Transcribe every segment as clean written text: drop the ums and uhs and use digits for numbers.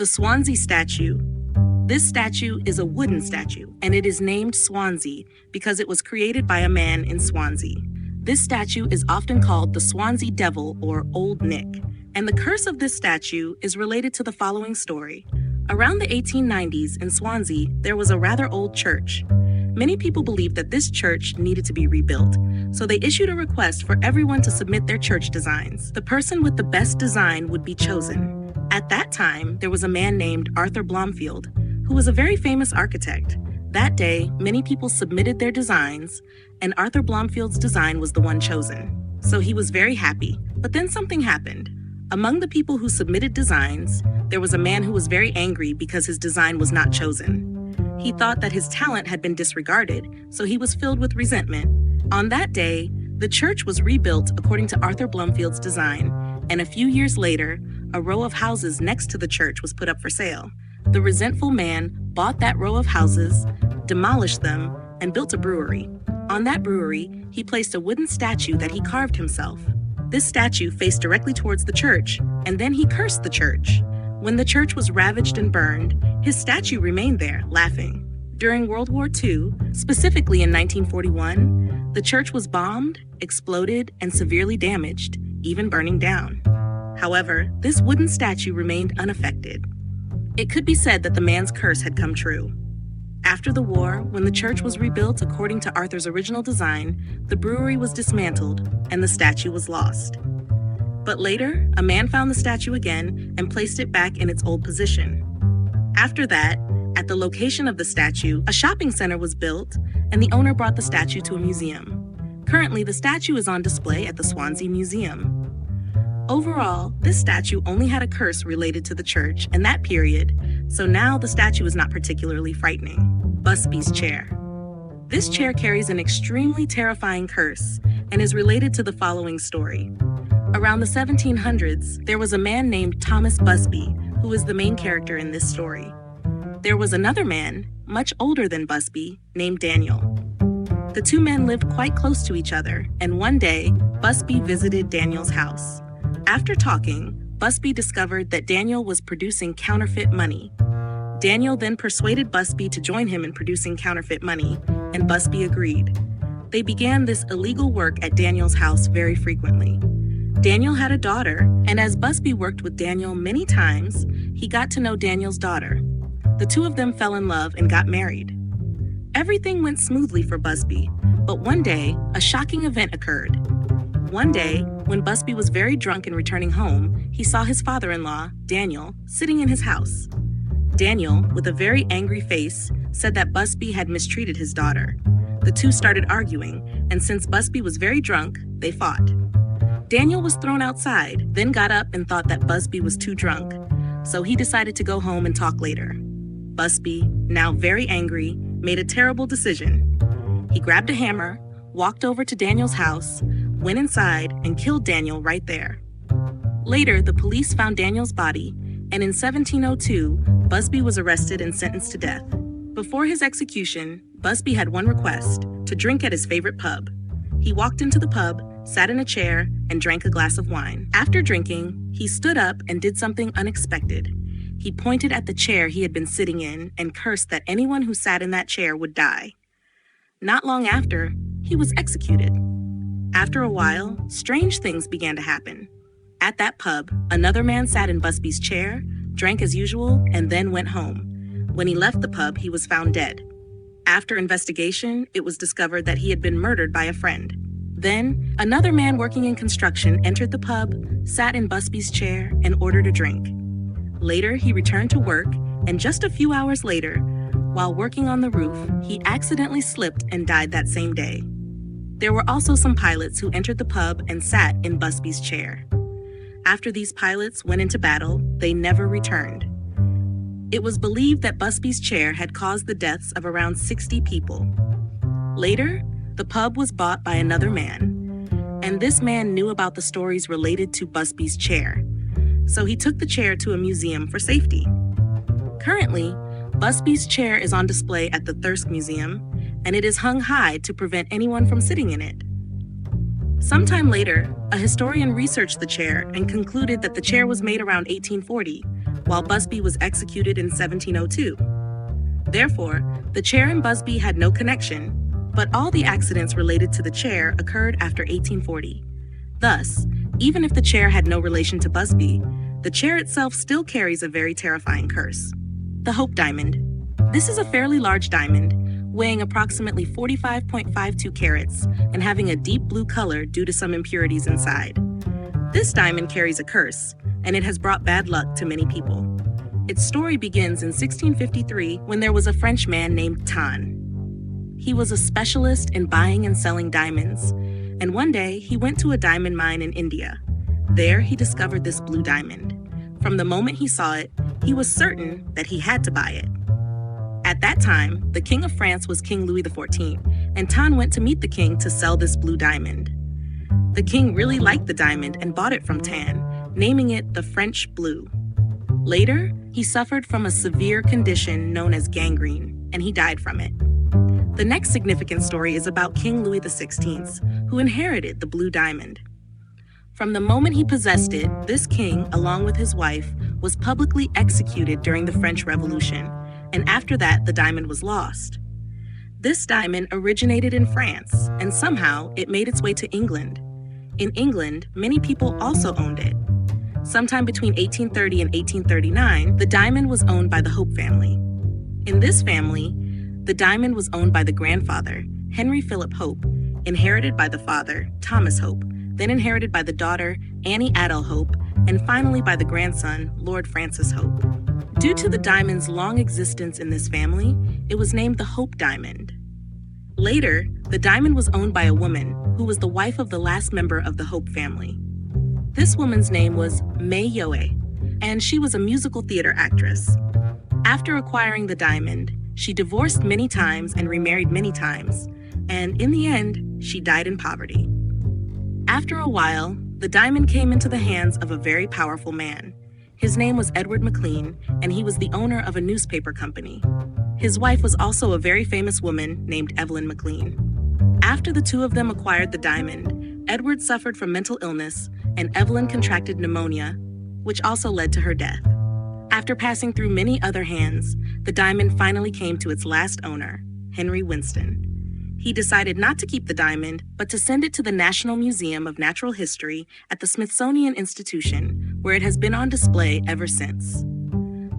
The Swansea statue. This statue is a wooden statue, and it is named Swansea because it was created by a man in Swansea. This statue is often called the Swansea Devil or Old Nick, and the curse of this statue is related to the following story. Around the 1890s in Swansea, there was a rather old church. Many people believed that this church needed to be rebuilt, so they issued a request for everyone to submit their church designs. The person with the best design would be chosen. At that time, there was a man named Arthur Blomfield, who was a very famous architect. That day, many people submitted their designs, and Arthur Blomfield's design was the one chosen. So he was very happy, but then something happened. Among the people who submitted designs, there was a man who was very angry because his design was not chosen. He thought that his talent had been disregarded, so he was filled with resentment. On that day, the church was rebuilt according to Arthur Blomfield's design, and a few years later, a row of houses next to the church was put up for sale. The resentful man bought that row of houses, demolished them, and built a brewery. On that brewery, he placed a wooden statue that he carved himself. This statue faced directly towards the church, and then he cursed the church. When the church was ravaged and burned, his statue remained there, laughing. During World War II, specifically in 1941, the church was bombed, exploded, and severely damaged, even burning down. However, this wooden statue remained unaffected. It could be said that the man's curse had come true. After the war, when the church was rebuilt according to Arthur's original design, the brewery was dismantled and the statue was lost. But later, a man found the statue again and placed it back in its old position. After that, at the location of the statue, a shopping center was built and the owner brought the statue to a museum. Currently, the statue is on display at the Swansea Museum. Overall, this statue only had a curse related to the church and that period, so now the statue is not particularly frightening. Busby's chair. This chair carries an extremely terrifying curse and is related to the following story. Around the 1700s, there was a man named Thomas Busby, who is the main character in this story. There was another man, much older than Busby, named Daniel. The two men lived quite close to each other, and one day, Busby visited Daniel's house. After talking, Busby discovered that Daniel was producing counterfeit money. Daniel then persuaded Busby to join him in producing counterfeit money, and Busby agreed. They began this illegal work at Daniel's house very frequently. Daniel had a daughter, and as Busby worked with Daniel many times, he got to know Daniel's daughter. The two of them fell in love and got married. Everything went smoothly for Busby, but one day, a shocking event occurred. One day, when Busby was very drunk and returning home, he saw his father-in-law, Daniel, sitting in his house. Daniel, with a very angry face, said that Busby had mistreated his daughter. The two started arguing, and since Busby was very drunk, they fought. Daniel was thrown outside, then got up and thought that Busby was too drunk, so he decided to go home and talk later. Busby, now very angry, made a terrible decision. He grabbed a hammer, walked over to Daniel's house, went inside, and killed Daniel right there. Later, the police found Daniel's body, and in 1702, Busby was arrested and sentenced to death. Before his execution, Busby had one request: to drink at his favorite pub. He walked into the pub, sat in a chair, and drank a glass of wine. After drinking, he stood up and did something unexpected. He pointed at the chair he had been sitting in and cursed that anyone who sat in that chair would die. Not long after, he was executed. After a while, strange things began to happen. At that pub, another man sat in Busby's chair, drank as usual, and then went home. When he left the pub, he was found dead. After investigation, it was discovered that he had been murdered by a friend. Then, another man working in construction entered the pub, sat in Busby's chair, and ordered a drink. Later, he returned to work, and just a few hours later, while working on the roof, he accidentally slipped and died that same day. There were also some pilots who entered the pub and sat in Busby's chair. After these pilots went into battle, they never returned. It was believed that Busby's chair had caused the deaths of around 60 people. Later, the pub was bought by another man, and this man knew about the stories related to Busby's chair, so he took the chair to a museum for safety. Currently, Busby's chair is on display at the Thirsk Museum, and it is hung high to prevent anyone from sitting in it. Sometime later, a historian researched the chair and concluded that the chair was made around 1840, while Busby was executed in 1702. Therefore, the chair and Busby had no connection, but all the accidents related to the chair occurred after 1840. Thus, even if the chair had no relation to Busby, the chair itself still carries a very terrifying curse. The Hope Diamond. This is a fairly large diamond, weighing approximately 45.52 carats and having a deep blue color due to some impurities inside. This diamond carries a curse, and it has brought bad luck to many people. Its story begins in 1653 when there was a French man named Tan. He was a specialist in buying and selling diamonds, and one day he went to a diamond mine in India. There he discovered this blue diamond. From the moment he saw it, he was certain that he had to buy it. At that time, the King of France was King Louis XIV, and Tan went to meet the king to sell this blue diamond. The king really liked the diamond and bought it from Tan, naming it the French Blue. Later, he suffered from a severe condition known as gangrene, and he died from it. The next significant story is about King Louis XVI, who inherited the blue diamond. From the moment he possessed it, this king, along with his wife, was publicly executed during the French Revolution, and after that, the diamond was lost. This diamond originated in France, and somehow it made its way to England. In England, many people also owned it. Sometime between 1830 and 1839, the diamond was owned by the Hope family. In this family, the diamond was owned by the grandfather, Henry Philip Hope, inherited by the father, Thomas Hope, then inherited by the daughter, Annie Adele Hope, and finally by the grandson, Lord Francis Hope. Due to the diamond's long existence in this family, it was named the Hope Diamond. Later, the diamond was owned by a woman who was the wife of the last member of the Hope family. This woman's name was May Yoe, and she was a musical theater actress. After acquiring the diamond, she divorced many times and remarried many times, and in the end, she died in poverty. After a while, the diamond came into the hands of a very powerful man. His name was Edward McLean, and he was the owner of a newspaper company. His wife was also a very famous woman named Evelyn McLean. After the two of them acquired the diamond, Edward suffered from mental illness, and Evelyn contracted pneumonia, which also led to her death. After passing through many other hands, the diamond finally came to its last owner, Henry Winston. He decided not to keep the diamond, but to send it to the National Museum of Natural History at the Smithsonian Institution, where it has been on display ever since.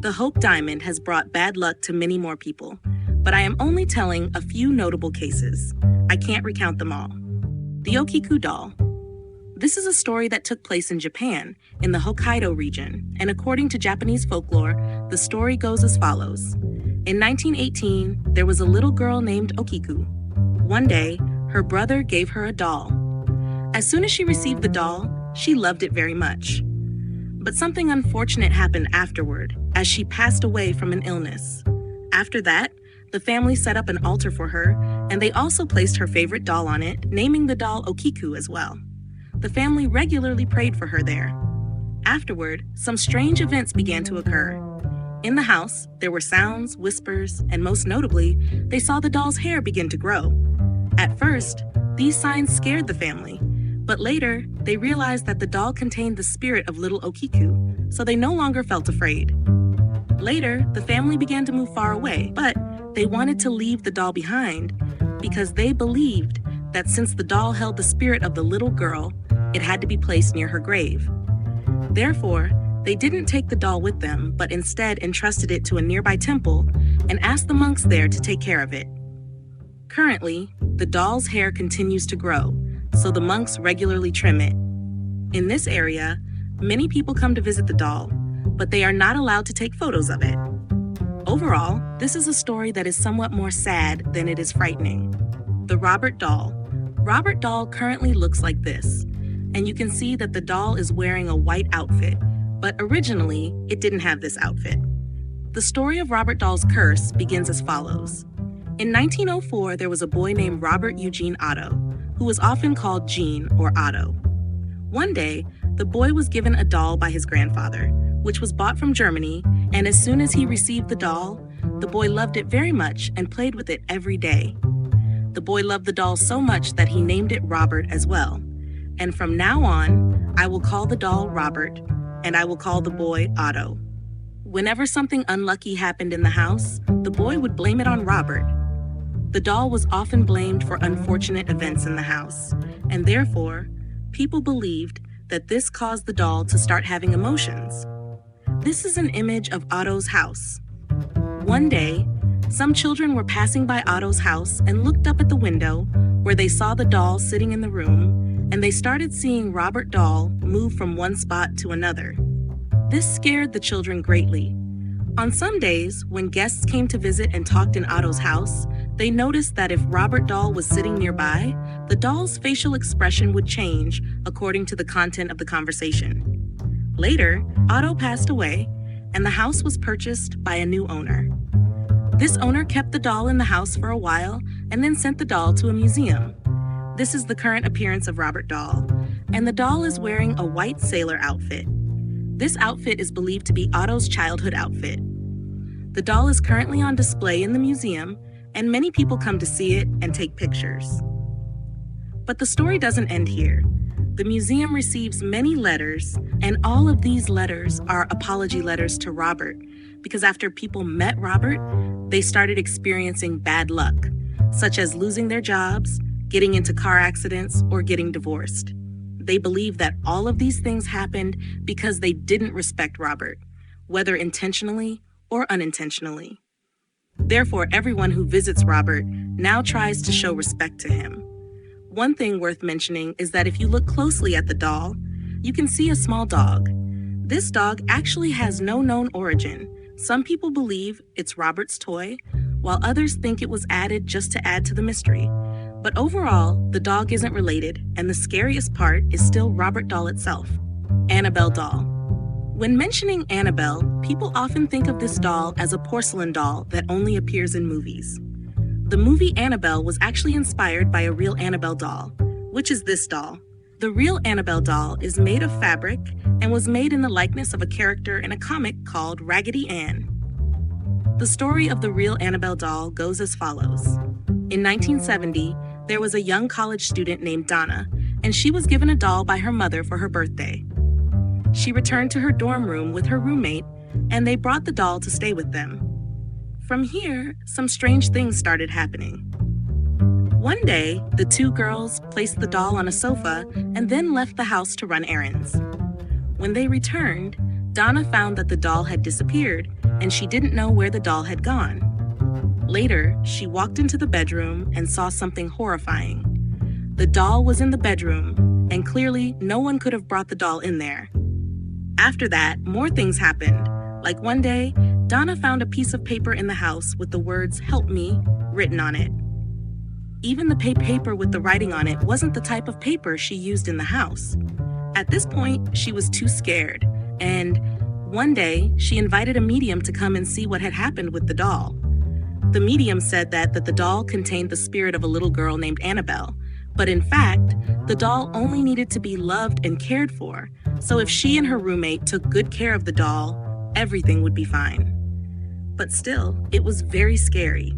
The Hope Diamond has brought bad luck to many more people, but I am only telling a few notable cases. I can't recount them all. The Okiku doll. This is a story that took place in Japan, in the Hokkaido region, and according to Japanese folklore, the story goes as follows. In 1918, there was a little girl named Okiku. One day, her brother gave her a doll. As soon as she received the doll, she loved it very much. But something unfortunate happened afterward, as she passed away from an illness. After that, the family set up an altar for her, and they also placed her favorite doll on it, naming the doll Okiku as well. The family regularly prayed for her there. Afterward, some strange events began to occur. In the house, there were sounds, whispers, and most notably, they saw the doll's hair begin to grow. At first, these signs scared the family, but later, they realized that the doll contained the spirit of little Okiku, so they no longer felt afraid. Later, the family began to move far away, but they wanted to leave the doll behind because they believed that since the doll held the spirit of the little girl, it had to be placed near her grave. Therefore, they didn't take the doll with them, but instead entrusted it to a nearby temple and asked the monks there to take care of it. Currently, the doll's hair continues to grow, so the monks regularly trim it. In this area, many people come to visit the doll, but they are not allowed to take photos of it. Overall, this is a story that is somewhat more sad than it is frightening. The Robert doll. Robert doll currently looks like this, and you can see that the doll is wearing a white outfit, but originally, it didn't have this outfit. The story of Robert doll's curse begins as follows. In 1904, there was a boy named Robert Eugene Otto, who was often called Gene or Otto. One day, the boy was given a doll by his grandfather, which was bought from Germany, and as soon as he received the doll, the boy loved it very much and played with it every day. The boy loved the doll so much that he named it Robert as well. And from now on, I will call the doll Robert, and I will call the boy Otto. Whenever something unlucky happened in the house, the boy would blame it on Robert. The doll was often blamed for unfortunate events in the house, and therefore, people believed that this caused the doll to start having emotions. This is an image of Otto's house. One day, some children were passing by Otto's house and looked up at the window where they saw the doll sitting in the room, and they started seeing Robert Doll move from one spot to another. This scared the children greatly. On some days, when guests came to visit and talked in Otto's house, they noticed that if Robert Doll was sitting nearby, the doll's facial expression would change according to the content of the conversation. Later, Otto passed away, and the house was purchased by a new owner. This owner kept the doll in the house for a while and then sent the doll to a museum. This is the current appearance of Robert Doll, and the doll is wearing a white sailor outfit. This outfit is believed to be Otto's childhood outfit. The doll is currently on display in the museum, and many people come to see it and take pictures. But the story doesn't end here. The museum receives many letters, and all of these letters are apology letters to Robert, because after people met Robert, they started experiencing bad luck, such as losing their jobs, getting into car accidents, or getting divorced. They believe that all of these things happened because they didn't respect Robert, whether intentionally or unintentionally. Therefore, everyone who visits Robert now tries to show respect to him. One thing worth mentioning is that if you look closely at the doll, you can see a small dog. This dog actually has no known origin. Some people believe it's Robert's toy, while others think it was added just to add to the mystery. But overall, the dog isn't related, and the scariest part is still Robert Doll itself, Annabelle doll. When mentioning Annabelle, people often think of this doll as a porcelain doll that only appears in movies. The movie Annabelle was actually inspired by a real Annabelle doll, which is this doll. The real Annabelle doll is made of fabric and was made in the likeness of a character in a comic called Raggedy Ann. The story of the real Annabelle doll goes as follows. In 1970, there was a young college student named Donna, and she was given a doll by her mother for her birthday. She returned to her dorm room with her roommate, and they brought the doll to stay with them. From here, some strange things started happening. One day, the two girls placed the doll on a sofa and then left the house to run errands. When they returned, Donna found that the doll had disappeared, and she didn't know where the doll had gone. Later, she walked into the bedroom and saw something horrifying. The doll was in the bedroom, and clearly no one could have brought the doll in there. After that, more things happened. Like one day, Donna found a piece of paper in the house with the words "Help me" written on it. Even the paper with the writing on it wasn't the type of paper she used in the house. At this point, she was too scared, and one day, she invited a medium to come and see what had happened with the doll. The medium said that the doll contained the spirit of a little girl named Annabelle, but in fact, the doll only needed to be loved and cared for, so if she and her roommate took good care of the doll, everything would be fine. But still, it was very scary.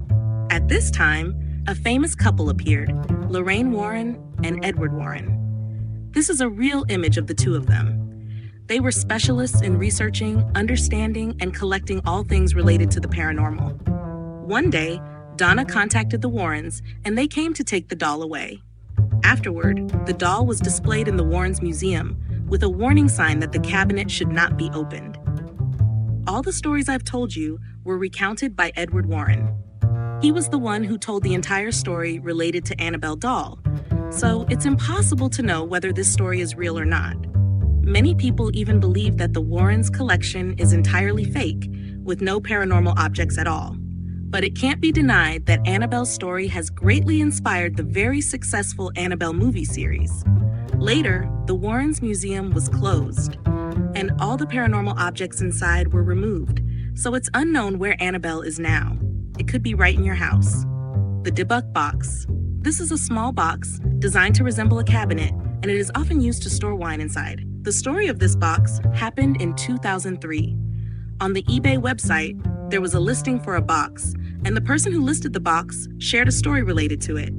At this time, a famous couple appeared, Lorraine Warren and Edward Warren. This is a real image of the two of them. They were specialists in researching, understanding, and collecting all things related to the paranormal. One day, Donna contacted the Warrens, and they came to take the doll away. Afterward, the doll was displayed in the Warrens Museum with a warning sign that the cabinet should not be opened. All the stories I've told you were recounted by Edward Warren. He was the one who told the entire story related to Annabelle doll, so it's impossible to know whether this story is real or not. Many people even believe that the Warrens' collection is entirely fake, with no paranormal objects at all. But it can't be denied that Annabelle's story has greatly inspired the very successful Annabelle movie series. Later, the Warrens Museum was closed, and all the paranormal objects inside were removed, so it's unknown where Annabelle is now. It could be right in your house. The Dibbuk box. This is a small box designed to resemble a cabinet, and it is often used to store wine inside. The story of this box happened in 2003. On the eBay website, there was a listing for a box, and the person who listed the box shared a story related to it.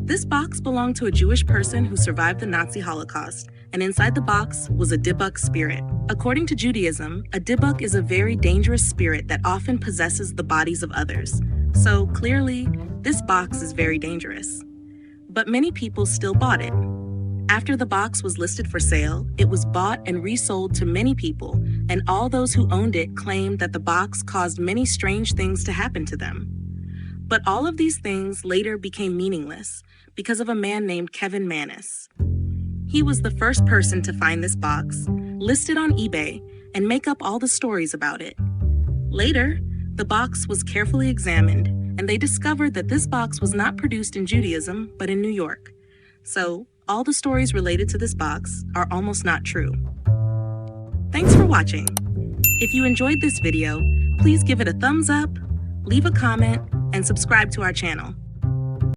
This box belonged to a Jewish person who survived the Nazi Holocaust, and inside the box was a Dibbuk spirit. According to Judaism, a Dibbuk is a very dangerous spirit that often possesses the bodies of others. So clearly, this box is very dangerous. But many people still bought it. After the box was listed for sale, it was bought and resold to many people, and all those who owned it claimed that the box caused many strange things to happen to them. But all of these things later became meaningless because of a man named Kevin Mannis. He was the first person to find this box, list it on eBay, and make up all the stories about it. Later, the box was carefully examined, and they discovered that this box was not produced in Judaism, but in New York. So, all the stories related to this box are almost not true. Thanks for watching. If you enjoyed this video, please give it a thumbs up, leave a comment, and subscribe to our channel.